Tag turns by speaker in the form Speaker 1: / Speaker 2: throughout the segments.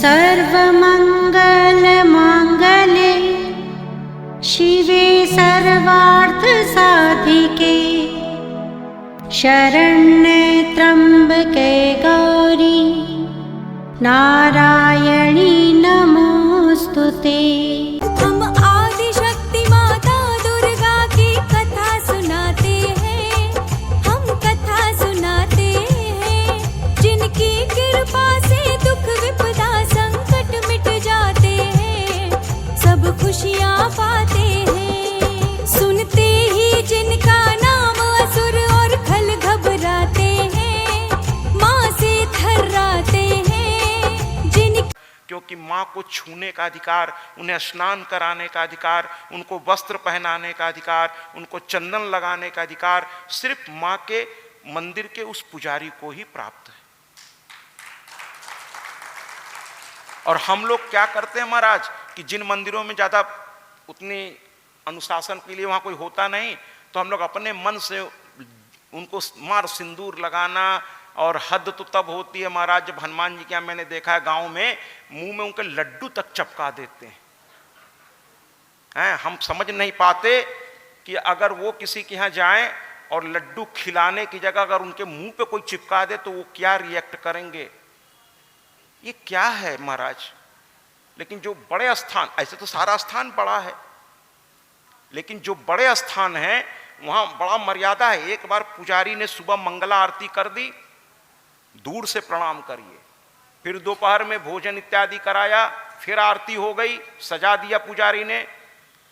Speaker 1: सर्वमङ्गलमाङ्गल्ये शिवे सर्वार्थसाधिके शरण्ये त्र्यम्बके गौरी नारायणी नमोस्तुते।
Speaker 2: हम आदिशक्ति माता दुर्गा की कथा सुनाते हैं, हम कथा सुनाते हैं। जिनकी कृपा से दुख विपदा संकट मिट जाते हैं, सब खुशियाँ पाते हैं। सुनते ही जिनका नाम असुर और खल घबराते हैं, माँ से थर्राते हैं।
Speaker 3: क्योंकि माँ को छूने का अधिकार, उन्हें स्नान कराने का अधिकार, उनको वस्त्र पहनाने का अधिकार, उनको चंदन लगाने का अधिकार सिर्फ माँ के मंदिर के उस पुजारी को ही प्राप्त है। और हम लोग क्या करते हैं महाराज कि जिन मंदिरों में ज़्यादा उतनी अनुशासन के लिए वहाँ कोई होता नहीं, तो हम लोग अपने मन से उनको मार सिंदूर लगाना, और हद तो तब होती है महाराज जब हनुमान जी के यहाँ मैंने देखा है गांव में मुंह में उनके लड्डू तक चपका देते हैं। हम समझ नहीं पाते कि अगर वो किसी के यहाँ जाएं और लड्डू खिलाने की जगह अगर उनके मुंह पे कोई चिपका दे तो वो क्या रिएक्ट करेंगे। ये क्या है महाराज। लेकिन जो बड़े स्थान, ऐसे तो सारा स्थान बड़ा है, लेकिन जो बड़े स्थान है वहाँ बड़ा मर्यादा है। एक बार पुजारी ने सुबह मंगला आरती कर दी, दूर से प्रणाम करिए, फिर दोपहर में भोजन इत्यादि कराया, फिर आरती हो गई, सजा दिया पुजारी ने,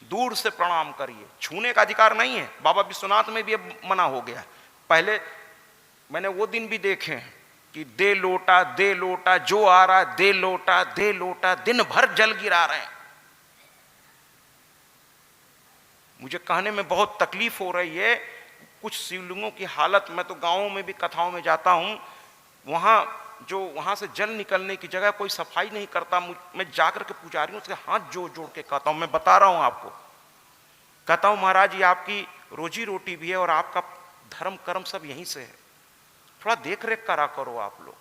Speaker 3: दूर से प्रणाम करिए। छूने का अधिकार नहीं है। बाबा विश्वनाथ में भी अब मना हो गया। पहले मैंने वो दिन भी देखे हैं कि दे लोटा जो आ रहा दे लोटा दिन भर जल गिरा रहे हैं। मुझे कहने में बहुत तकलीफ हो रही है। कुछ शिवलिंगों की हालत, मैं तो गाँवों में भी कथाओं में जाता हूँ, वहाँ से जल निकलने की जगह कोई सफाई नहीं करता। मैं जाकर के पुजारियों से हाथ जोड़ जोड़ के कहता हूँ, मैं बता रहा हूँ आपको, कहता हूँ महाराज ये आपकी रोजी रोटी भी है और आपका धर्म कर्म सब यहीं से है, थोड़ा देख रेख करा करो आप लोग।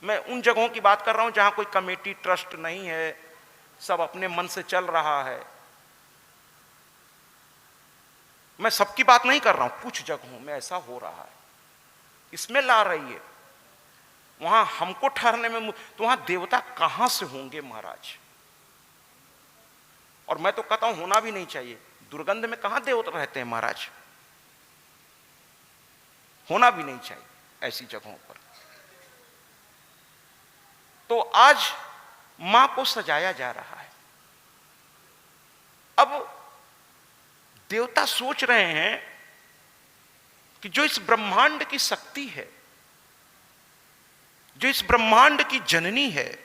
Speaker 3: मैं उन जगहों की बात कर रहा हूँ जहाँ कोई कमेटी ट्रस्ट नहीं है, सब अपने मन से चल रहा है। मैं सबकी बात नहीं कर रहा हूँ, कुछ जगहों में ऐसा हो रहा है, इसमें ला रही है। वहां हमको ठहरने में तो वहां देवता कहां से होंगे महाराज। और मैं तो कहता हूं होना भी नहीं चाहिए। दुर्गंध में कहां देवता रहते हैं महाराज, होना भी नहीं चाहिए ऐसी जगहों पर। तो आज मां को सजाया जा रहा है। अब देवता सोच रहे हैं कि जो इस ब्रह्मांड की शक्ति है, जो इस ब्रह्मांड की जननी है,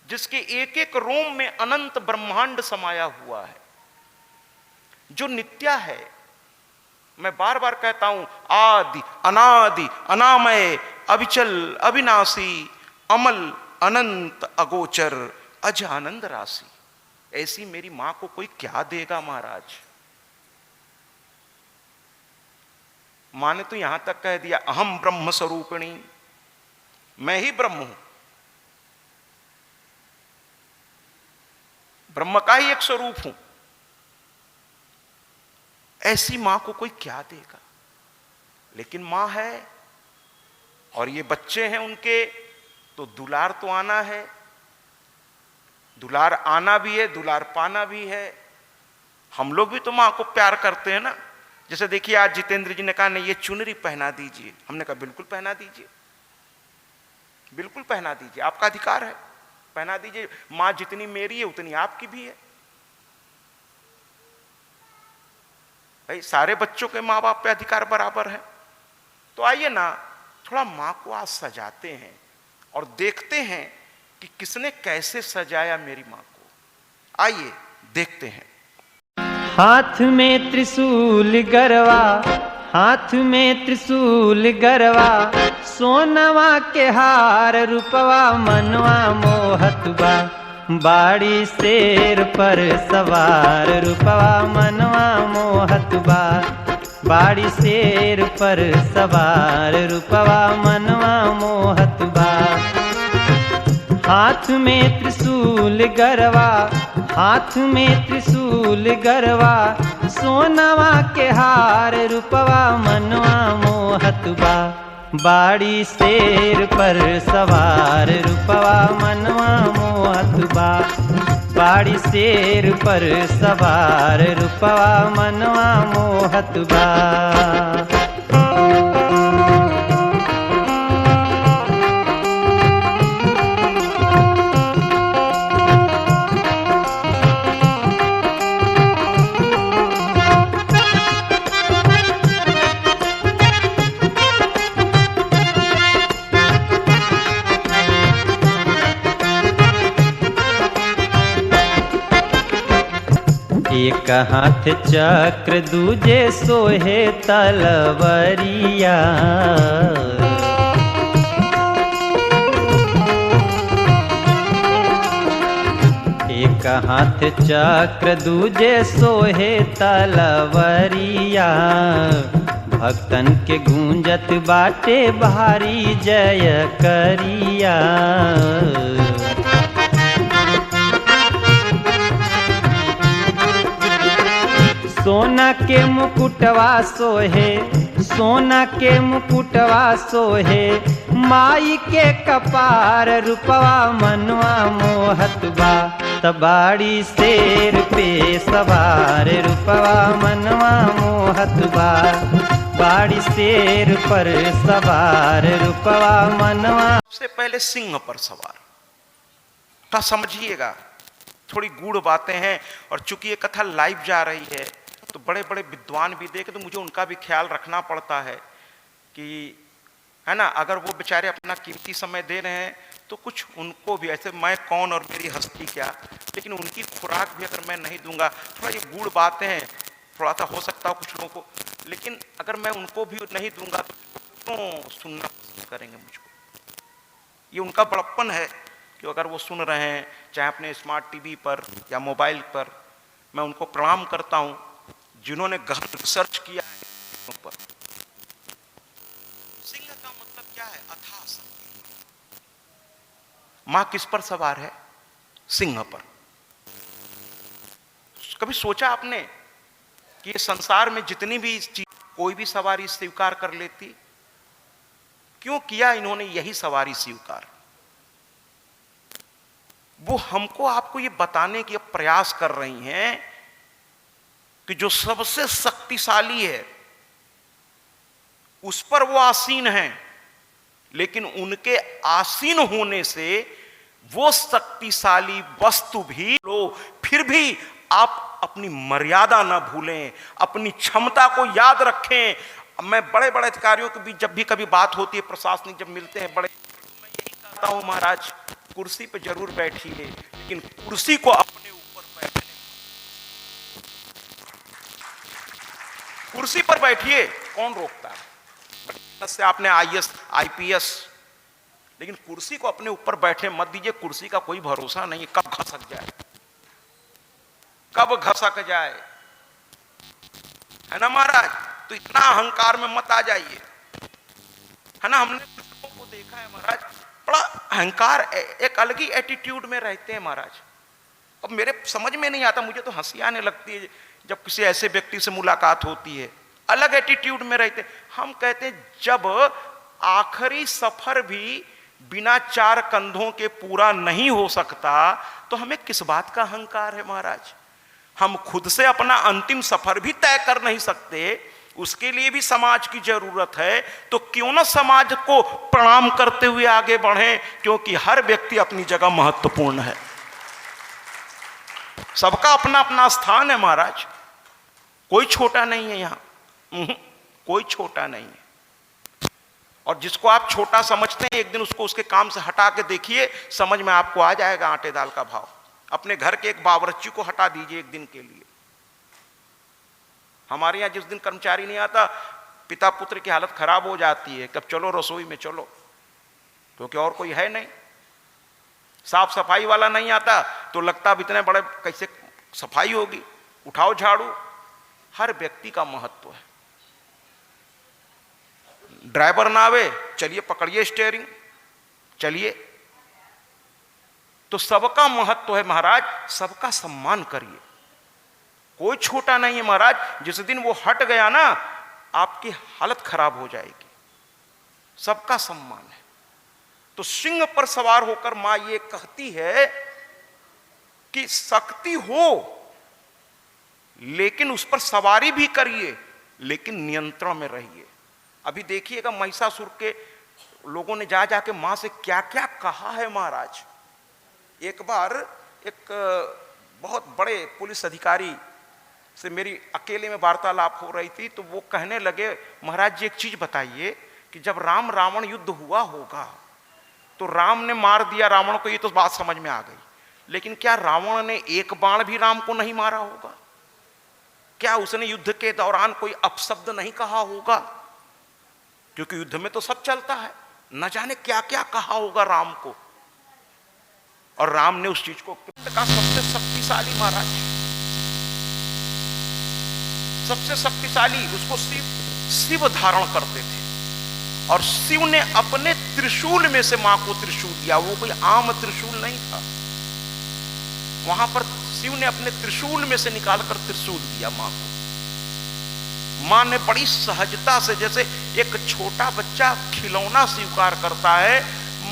Speaker 3: जिसके एक एक रोम में अनंत ब्रह्मांड समाया हुआ है, जो नित्या है, मैं बार बार कहता हूं आदि अनादि अनामय अविचल अविनाशी अमल अनंत अगोचर अज आनंद राशि, ऐसी मेरी मां को कोई क्या देगा महाराज। मां ने तो यहां तक कह दिया अहम ब्रह्म स्वरूपिणी, मैं ही ब्रह्म हूं, ब्रह्म का ही एक स्वरूप हूं। ऐसी मां को कोई क्या देगा। लेकिन मां है और ये बच्चे हैं उनके, तो दुलार तो आना है, दुलार आना भी है, दुलार पाना भी है। हम लोग भी तो मां को प्यार करते हैं ना। जैसे देखिए आज जितेंद्र जी ने कहा नहीं ये चुनरी पहना दीजिए, हमने कहा बिल्कुल पहना दीजिए, बिल्कुल पहना दीजिए, आपका अधिकार है, पहना दीजिए। मां जितनी मेरी है उतनी आपकी भी है भाई। सारे बच्चों के माँ बाप पे अधिकार बराबर है। तो आइए ना थोड़ा मां को आज सजाते हैं और देखते हैं कि किसने कैसे सजाया मेरी मां को। आइए देखते हैं।
Speaker 4: हाथ में त्रिशूल गरवा, हाथ में त्रिशूल गरवा, सोनवा के हार रूपवा मनवा मोहत बा, बाड़ी शेर पर सवार रूपवा मनवा मोहत बा, बाड़ी शेर पर सवार रूपवा मनवा मोहत बा। हाथ में त्रिशूल गरवा, हाथ में त्रिशूल गरवा, सोनवा के हार रूपवा मनवा मोहत बा। बाड़ी शेर पर सवार रूपवा मनवा मोहत बा। बाड़ी शेर पर सवार रूपवा मनवा मोहत बा। एक हाथ चक्र दूजे सोहे तलवरिया। एक हाथ चक्र दूजे सोहे तलवरिया। भक्तन के गूंजत बाटे भारी जय करिया। सोना के मुकुटवा सोहे, सोना के मुकुटवा सोहे, माई के कपार रूपवा मनवा मोहत बा। तबाड़ी शेर पे सवार रूपवा मनवा मोहत बा। बाड़ी शेर पर सवार रूपवा मनवा।
Speaker 3: सबसे पहले सिंह पर सवार, तो समझिएगा थोड़ी गूढ़ बातें हैं। और चूंकि ये कथा लाइव जा रही है तो बड़े बड़े विद्वान भी देखे, तो मुझे उनका भी ख्याल रखना पड़ता है कि है ना, अगर वो बेचारे अपना कीमती समय दे रहे हैं तो कुछ उनको भी, ऐसे मैं कौन और मेरी हस्ती क्या, लेकिन उनकी खुराक भी अगर मैं नहीं दूंगा, थोड़ा ये गूढ़ बातें हैं, थोड़ा सा हो सकता है कुछ लोगों को, लेकिन अगर मैं उनको भी नहीं दूंगा तो सुनना पसंद करेंगे मुझको। ये उनका बड़प्पन है कि अगर वो सुन रहे हैं चाहे अपने स्मार्ट टीवी पर या मोबाइल पर, मैं उनको प्रणाम करता हूं जिन्होंने गहन रिसर्च किया है पर। सिंह का मतलब क्या है? अथाह शक्ति। मां किस पर सवार है? सिंह पर। कभी सोचा आपने कि संसार में जितनी भी चीज कोई भी सवारी स्वीकार कर लेती? क्यों किया इन्होंने यही सवारी स्वीकार? वो हमको आपको ये बताने की प्रयास कर रही हैं कि जो सबसे शक्तिशाली है उस पर वो आसीन हैं, लेकिन उनके आसीन होने से वो शक्तिशाली वस्तु भी लो, फिर भी आप अपनी मर्यादा ना भूलें, अपनी क्षमता को याद रखें। मैं बड़े बड़े अधिकारियों के बीच जब भी कभी बात होती है, प्रशासनिक जब मिलते हैं बड़े, मैं यही कहता हूं महाराज कुर्सी पे जरूर बैठिए, लेकिन कुर्सी को अपने ऊपर बैठने, कुर्सी पर बैठिए, कौन रोकता है? से आपने आईएएस आईपीएस, लेकिन कुर्सी को अपने ऊपर बैठे मत दीजिए। कुर्सी का कोई भरोसा नहीं, कब घसक जाए, कब घसक जाए, है ना महाराज? तो इतना अहंकार में मत आ जाइए, है ना? हमने लोगों को देखा है महाराज, बड़ा अहंकार, एक अलग ही एटीट्यूड में रहते हैं महाराज। अब मेरे समझ में नहीं आता, मुझे तो हंसी आने लगती है जब किसी ऐसे व्यक्ति से मुलाकात होती है, अलग एटीट्यूड में रहते। हम कहते हैं जब आखिरी सफर भी बिना चार कंधों के पूरा नहीं हो सकता तो हमें किस बात का अहंकार है महाराज? हम खुद से अपना अंतिम सफर भी तय कर नहीं सकते, उसके लिए भी समाज की जरूरत है। तो क्यों ना समाज को प्रणाम करते हुए आगे बढ़ें, क्योंकि हर व्यक्ति अपनी जगह महत्वपूर्ण है, सबका अपना अपना स्थान है महाराज। कोई छोटा नहीं है यहां, कोई छोटा नहीं है। और जिसको आप छोटा समझते हैं, एक दिन उसको उसके काम से हटा के देखिए, समझ में आपको आ जाएगा आटे दाल का भाव। अपने घर के एक बावर्ची को हटा दीजिए एक दिन के लिए। हमारे यहां जिस दिन कर्मचारी नहीं आता, पिता पुत्र की हालत खराब हो जाती है, कब चलो रसोई में चलो, क्योंकि और कोई है नहीं। साफ सफाई वाला नहीं आता तो लगता अब इतने बड़े कैसे सफाई होगी, उठाओ झाड़ू। हर व्यक्ति का महत्व है। ड्राइवर ना आवे, चलिए पकड़िए स्टीयरिंग, चलिए। तो सबका महत्व है महाराज, सबका सम्मान करिए, कोई छोटा नहीं है महाराज। जिस दिन वो हट गया ना, आपकी हालत खराब हो जाएगी। सबका सम्मान है। तो सिंह पर सवार होकर मां ये कहती है कि शक्ति हो लेकिन उस पर सवारी भी करिए, लेकिन नियंत्रण में रहिए। अभी देखिएगा महिषासुर के लोगों ने जा जाके मां से क्या क्या कहा है महाराज। एक बार एक बहुत बड़े पुलिस अधिकारी से मेरी अकेले में वार्तालाप हो रही थी, तो वो कहने लगे, महाराज जी एक चीज बताइए कि जब राम रावण युद्ध हुआ होगा तो राम ने मार दिया रावण को, ये तो बात समझ में आ गई, लेकिन क्या रावण ने एक बाण भी राम को नहीं मारा होगा? क्या उसने युद्ध के दौरान कोई अपशब्द नहीं कहा होगा? क्योंकि युद्ध में तो सब चलता है, न जाने क्या क्या कहा होगा राम को। और राम ने उस चीज को कहा, सबसे शक्तिशाली महाराज, सबसे शक्तिशाली, उसको शिव धारण करते थे। और शिव ने अपने त्रिशूल में से मां को त्रिशूल दिया, वो कोई आम त्रिशूल नहीं था। वहां पर शिव ने अपने त्रिशूल में से निकालकर त्रिशूल दिया मां को। मां ने बड़ी सहजता से, जैसे एक छोटा बच्चा खिलौना स्वीकार करता है,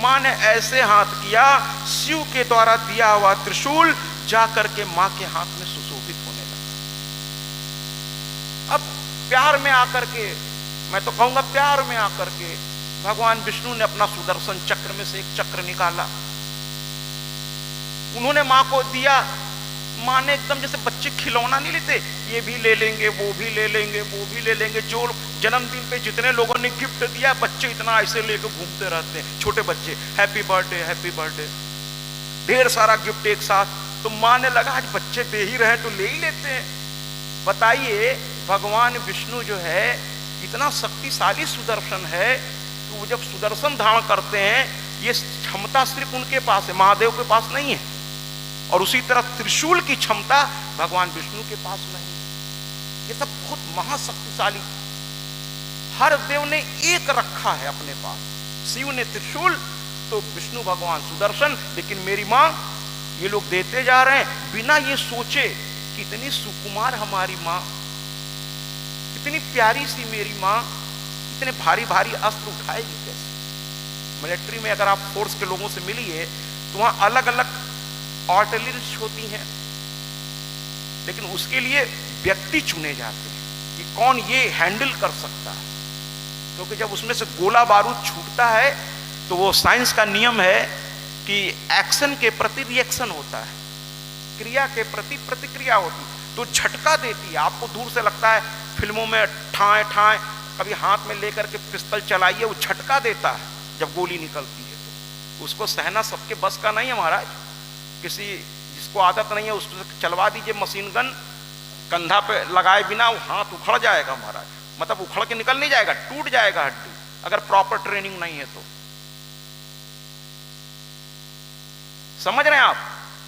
Speaker 3: मां ने ऐसे हाथ किया, शिव के द्वारा दिया हुआ त्रिशूल जाकर के मां के हाथ में सुशोभित होने लगा। अब प्यार में आकर के, मैं तो कहूंगा प्यार में आकर के, भगवान विष्णु ने अपना सुदर्शन चक्र में से एक चक्र निकाला, उन्होंने मां को दिया। मां ने एकदम जैसे बच्चे खिलौना नहीं लेते, ये भी ले लेंगे, वो भी ले लेंगे, वो भी ले लेंगे। जो जन्मदिन पे जितने लोगों ने गिफ्ट दिया, बच्चे इतना ऐसे लेकर घूमते रहते हैं, छोटे बच्चे, हैप्पी बर्थडे हैप्पी बर्थडे, ढेर सारा गिफ्ट एक साथ। तो मां ने लगा आज बच्चे दे ही रहे तो ले ही लेते हैं। बताइए, भगवान विष्णु जो है इतना शक्तिशाली सुदर्शन है, तो वो जब सुदर्शन धारण करते हैं, ये क्षमता सिर्फ उनके पास है, महादेव के पास नहीं है। और उसी तरह त्रिशूल की क्षमता भगवान विष्णु के पास नहीं है। ये सब बहुत महाशक्तिशाली, हर देव ने एक रखा है अपने पास। शिव ने त्रिशूल, तो विष्णु भगवान सुदर्शन। लेकिन मेरी मां, ये लोग देते जा रहे हैं बिना ये सोचे कि इतनी सुकुमार हमारी मां, इतनी प्यारी सी मेरी मां, इतने भारी भारी अस्त्र उठाएगी कैसे? मिलिट्री में अगर आप फोर्स के लोगों से मिलिए तो वहां अलग अलग आर्टिलरीज होती हैं, लेकिन उसके लिए व्यक्ति चुने जाते हैं कि कौन ये हैंडल कर सकता है। क्योंकि जब उसमें से गोला बारूद छूटता है तो वो साइंस का नियम है कि एक्शन के प्रति रिएक्शन होता है, क्रिया के प्रति प्रतिक्रिया होती है। तो झटका देती है। आपको दूर से लगता है फिल्मों में ठाए ठाए, कभी हाथ में लेकर के पिस्तौल चलाइए, वो झटका देता है जब गोली निकलती है। तो उसको सहना सबके बस का नहीं है महाराज। किसी जिसको आदत नहीं है उसको चलवा दीजिए मशीन गन, कंधा पे लगाए बिना वो हाथ उखड़ जाएगा महाराज। मतलब उखड़ के निकल नहीं जाएगा, टूट जाएगा हड्डी, अगर प्रॉपर ट्रेनिंग नहीं है तो। समझ रहे हैं आप?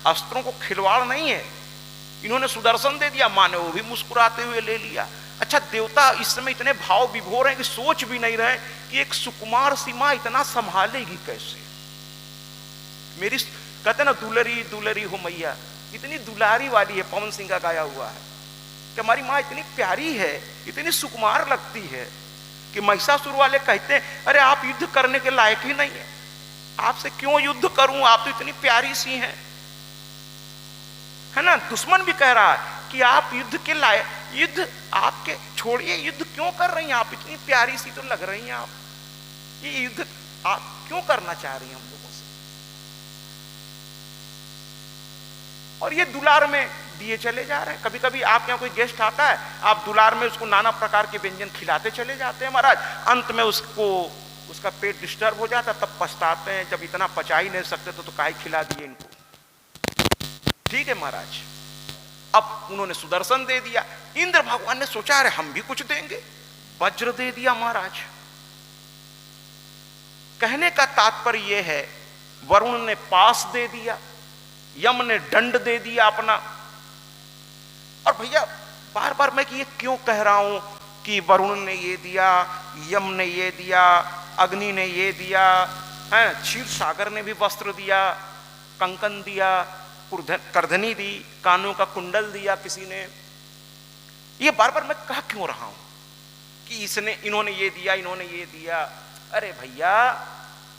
Speaker 3: अस्त्रों को खिलवाड़ नहीं है। इन्होंने सुदर्शन दे दिया, मां ने वो भी मुस्कुराते हुए ले लिया। अच्छा, देवता इस समय इतने भाव विभोर हैं कि सोच भी नहीं रहे कि एक सुकुमार सी मां इतना संभालेगी कैसे। मेरी कहते ना, दुलरी दुलरी हो मैया, इतनी दुलारी वाली है। पवन सिंह का गाया हुआ है कि हमारी माँ इतनी प्यारी है, इतनी सुकुमार लगती है कि महिषासुर वाले कहते हैं, अरे आप युद्ध करने के लायक ही नहीं है, आपसे क्यों युद्ध करूं, आप तो इतनी प्यारी सी हैं, है ना। दुश्मन भी कह रहा है कि आप युद्ध के लायक, युद्ध आपके छोड़िए, युद्ध क्यों कर रही हैं आप, इतनी प्यारी सी तो लग रही हैं आप, ये युद्ध आप क्यों करना चाह रही हैं हम लोगों से। और ये दुलार में दिए चले जा रहे हैं। कभी कभी आपके यहाँ कोई गेस्ट आता है, आप दुलार में उसको नाना प्रकार के व्यंजन खिलाते चले जाते हैं महाराज। अंत में उसका पेट डिस्टर्ब हो जाता, तब पछताते हैं, जब इतना पचा ही नहीं सकते तो काहे खिला दिए इनको। ठीक है महाराज। अब उन्होंने सुदर्शन दे दिया। इंद्र भगवान ने सोचा अरे हम भी कुछ देंगे, वज्र दे दिया महाराज। कहने का तात्पर्य यह है, वरुण ने पास दे दिया, यम ने दंड दे दिया अपना। और भैया बार बार मैं कि ये क्यों कह रहा हूं कि वरुण ने ये दिया, यम ने ये दिया, अग्नि ने ये दिया, है क्षीर सागर ने भी वस्त्र दिया, कंकन दिया, करधनी दी, कानों का कुंडल दिया किसी ने। ये बार बार मैं कह क्यों रहा हूं कि इन्होंने ये दिया, इन्होंने ये दिया। अरे भैया,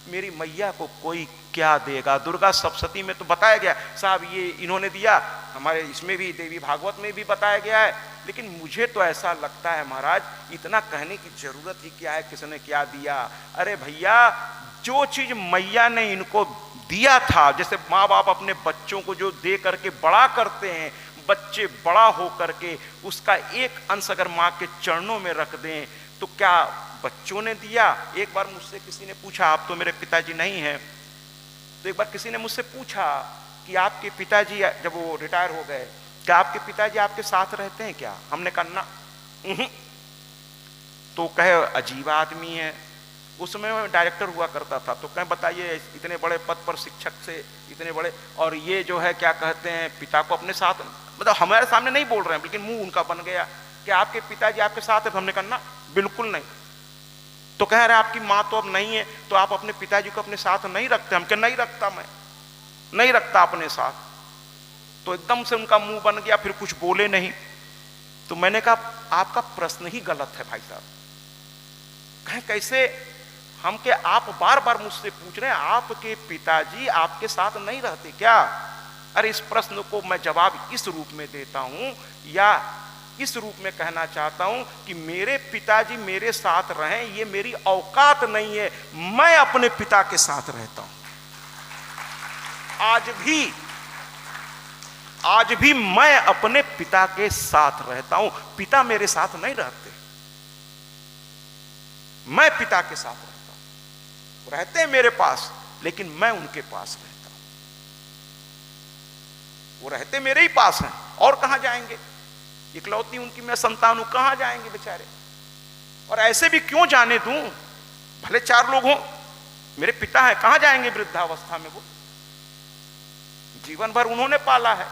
Speaker 3: मेरी मैया को कोई क्या देगा? दुर्गा सप्तशती में तो बताया गया साहब ये इन्होंने दिया, हमारे इसमें भी देवी भागवत में भी बताया गया है। लेकिन मुझे तो ऐसा लगता है महाराज, इतना कहने की जरूरत ही क्या है किसने क्या दिया? अरे भैया, जो चीज मैया ने इनको दिया था, जैसे माँ बाप अपने बच्चों को जो दे करके बड़ा करते हैं, बच्चे बड़ा हो करके उसका एक अंश अगर माँ के चरणों में रख दें तो क्या बच्चों ने दिया? एक बार मुझसे किसी ने पूछा, आप तो मेरे पिताजी नहीं हैं, तो एक बार किसी ने मुझसे पूछा कि आपके पिताजी जब वो रिटायर हो गए, क्या आपके पिताजी आपके साथ रहते हैं क्या? हमने कहा ना। तो कहे अजीब आदमी है। उस समय मैं डायरेक्टर हुआ करता था, तो कहें बताइए इतने बड़े पद पर शिक्षक से इतने बड़े, और ये जो है क्या कहते हैं पिता को अपने साथ, मतलब हमारे सामने नहीं बोल रहे हैं लेकिन मुंह उनका बन गया कि आपके पिताजी आपके साथ है। तो हमने कहा ना, बिल्कुल नहीं। तो कह रहे आपकी माँ तो अब नहीं है, तो आप अपने पिताजी को अपने साथ नहीं रखते? हम कह नहीं रखता, मैं नहीं रखता अपने साथ। तो एकदम से उनका मुंह बन गया, फिर कुछ बोले नहीं। तो मैंने कहा आपका प्रश्न ही गलत है भाई साहब। कहें कैसे? हम के आप बार बार मुझसे पूछ रहे हैं आपके पिताजी आपके साथ नहीं रहते क्या? अरे इस प्रश्न को मैं जवाब इस रूप में देता हूं, या इस रूप में कहना चाहता हूं कि मेरे पिताजी मेरे साथ रहें ये मेरी औकात नहीं है। मैं अपने पिता के साथ रहता हूं। आज भी मैं अपने पिता के साथ रहता हूं। पिता मेरे साथ नहीं रहते, मैं पिता के साथ रहता हूं। वो रहते हैं मेरे पास, लेकिन मैं उनके पास रहता हूं। वो रहते मेरे ही पास हैं, और कहां जाएंगे? इकलौती उनकी मैं संतान हूं, कहां जाएंगे बेचारे? और ऐसे भी क्यों जाने दूं? भले 4 लोग हों, मेरे पिता हैं, कहां जाएंगे वृद्धावस्था में? वो जीवन भर उन्होंने पाला है,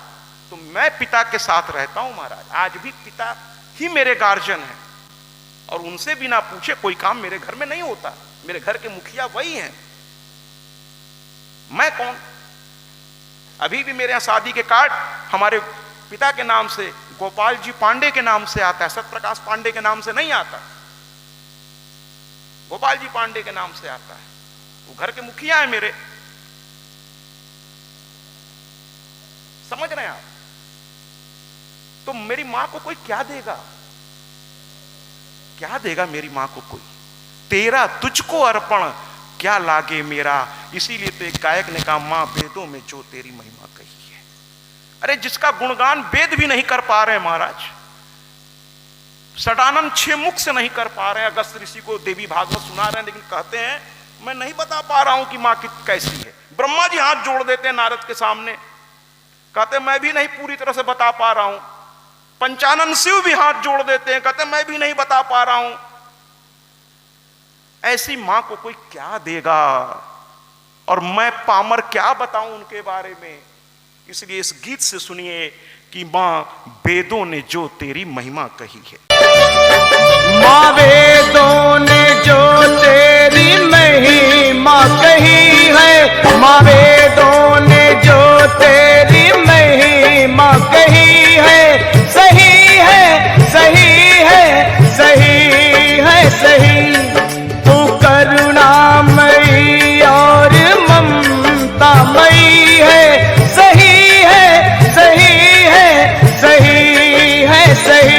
Speaker 3: तो मैं पिता के साथ रहता हूं महाराज। आज भी पिता ही मेरे गार्जियन हैं, और उनसे बिना पूछे कोई काम मेरे घर में नहीं होता। मेरे घर के मुखिया वही हैं, मैं कौन? अभी भी मेरे यहां शादी के कार्ड हमारे पिता के नाम से, गोपाल जी पांडे के नाम से आता है, सत्यप्रकाश पांडे के नाम से नहीं आता, गोपाल जी पांडे के नाम से आता है। वो घर के मुखिया है मेरे, समझ रहे हैं आप? तो मेरी मां को कोई क्या देगा? क्या देगा मेरी मां को कोई? तेरा तुझको अर्पण क्या लागे मेरा। इसीलिए तो एक गायक ने कहा, मां वेदों में जो तेरी महिमा कही है। अरे जिसका गुणगान वेद भी नहीं कर पा रहे महाराज, सटानंद 6 मुख से नहीं कर पा रहे हैं। अगस्त ऋषि को देवी भागवत सुना रहे हैं, लेकिन कहते हैं मैं नहीं बता पा रहा हूं कि मां कैसी है। ब्रह्मा जी हाथ जोड़ देते हैं नारद के सामने, कहते मैं भी नहीं पूरी तरह से बता पा रहा हूं। पंचानन शिव भी हाथ जोड़ देते हैं, कहते मैं भी नहीं बता पा रहा हूं। ऐसी मां को कोई क्या देगा, और मैं पामर क्या बताऊं उनके बारे में। इसलिए इस गीत से सुनिए कि मां वेदों ने जो तेरी महिमा कही है।
Speaker 4: मां वेदों ने जो तेरी महिमा कही है, मां वेदों ने जो तेरी महिमा कही है, सही है सही है सही है सही। तू करुणामयी और ममतामयी है, सही है सही है सही है सही।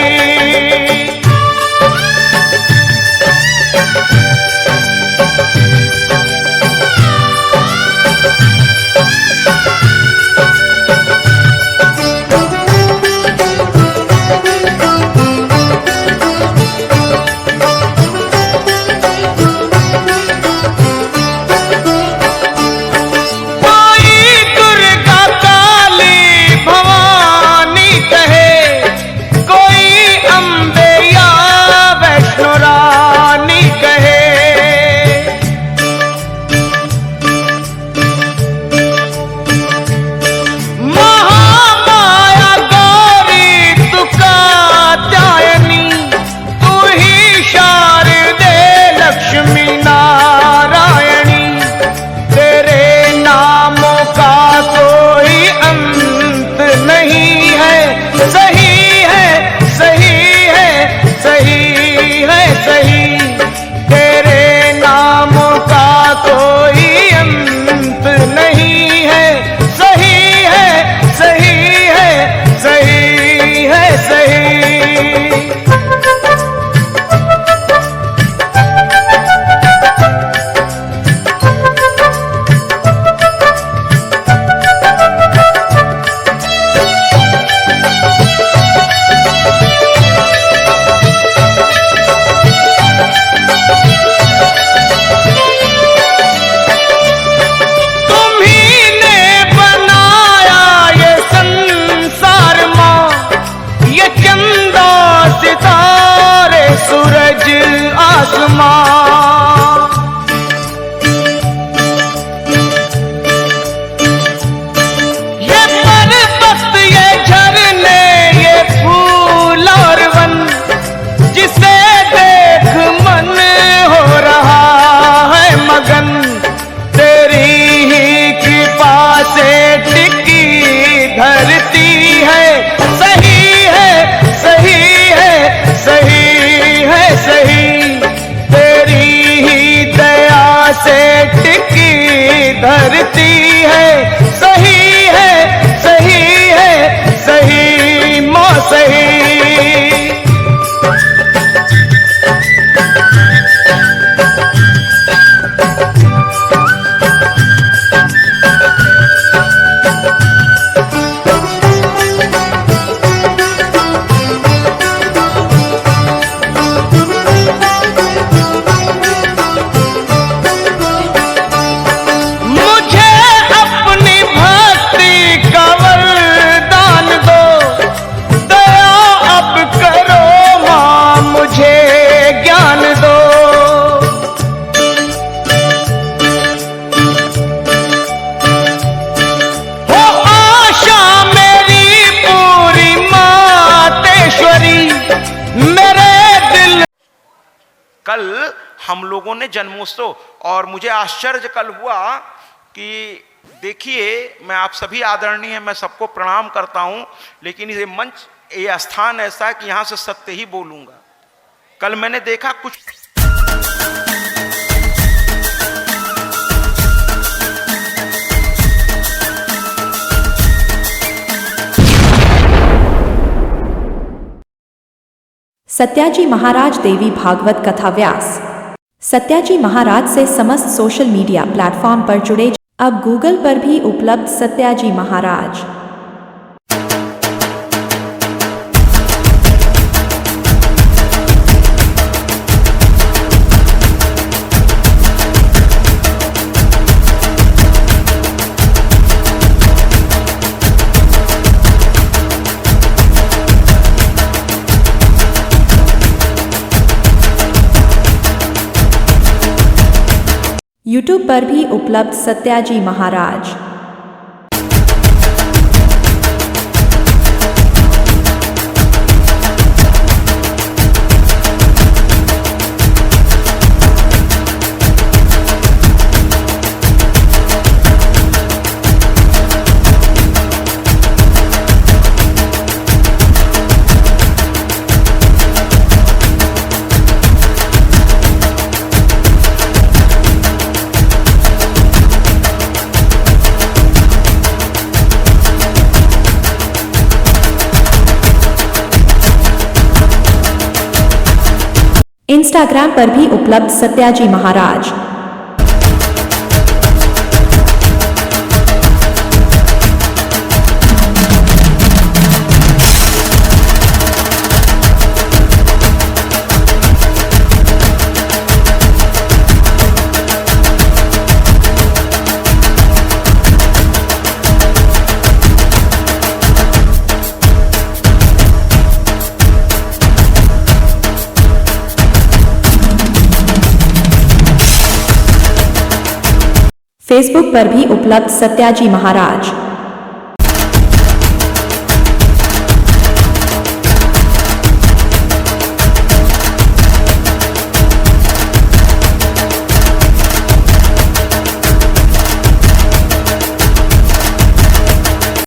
Speaker 4: धरती है, सही है, सही है, सही है, सही। तेरी ही दया से टिकी धरती है, सही है, सही है, सही माँ सही।
Speaker 3: कल हम लोगों ने जन्मोत्सव, और मुझे आश्चर्य कल हुआ कि देखिए, मैं आप सभी आदरणीय हैं, मैं सबको प्रणाम करता हूं, लेकिन ये मंच, ये स्थान ऐसा है कि यहां से सत्य ही बोलूंगा। कल मैंने देखा कुछ
Speaker 5: सत्याजी महाराज देवी भागवत कथा व्यास। सत्याजी महाराज से समस्त सोशल मीडिया प्लेटफॉर्म पर जुड़े। अब गूगल पर भी उपलब्ध सत्याजी महाराज। यूट्यूब पर भी उपलब्ध सत्याजी महाराज। इंस्टाग्राम पर भी उपलब्ध सत्याजी महाराज। फेसबुक पर भी उपलब्ध सत्याजी महाराज।